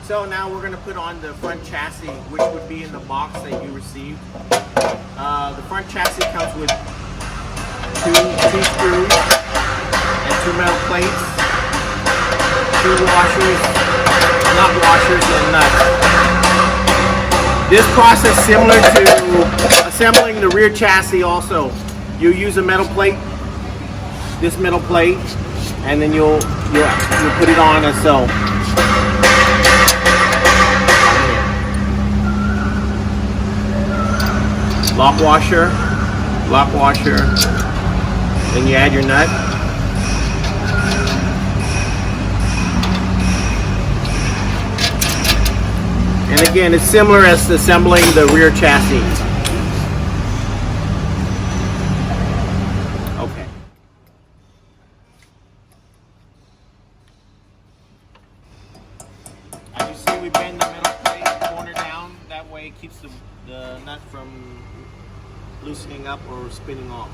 So now we're going to put on the front chassis, which would be in the box that you received. The front chassis comes with two screws and two metal plates, two washers, nut washers, and nuts. This process is similar to assembling the rear chassis also. You use a metal plate, this metal plate, and then you'll put it on as so. Lock washer, then you add your nut. And again, it's similar as assembling the rear chassis. Okay. As you see, we bend the metal plate corner down. That way it keeps the nut from loosening up or spinning off.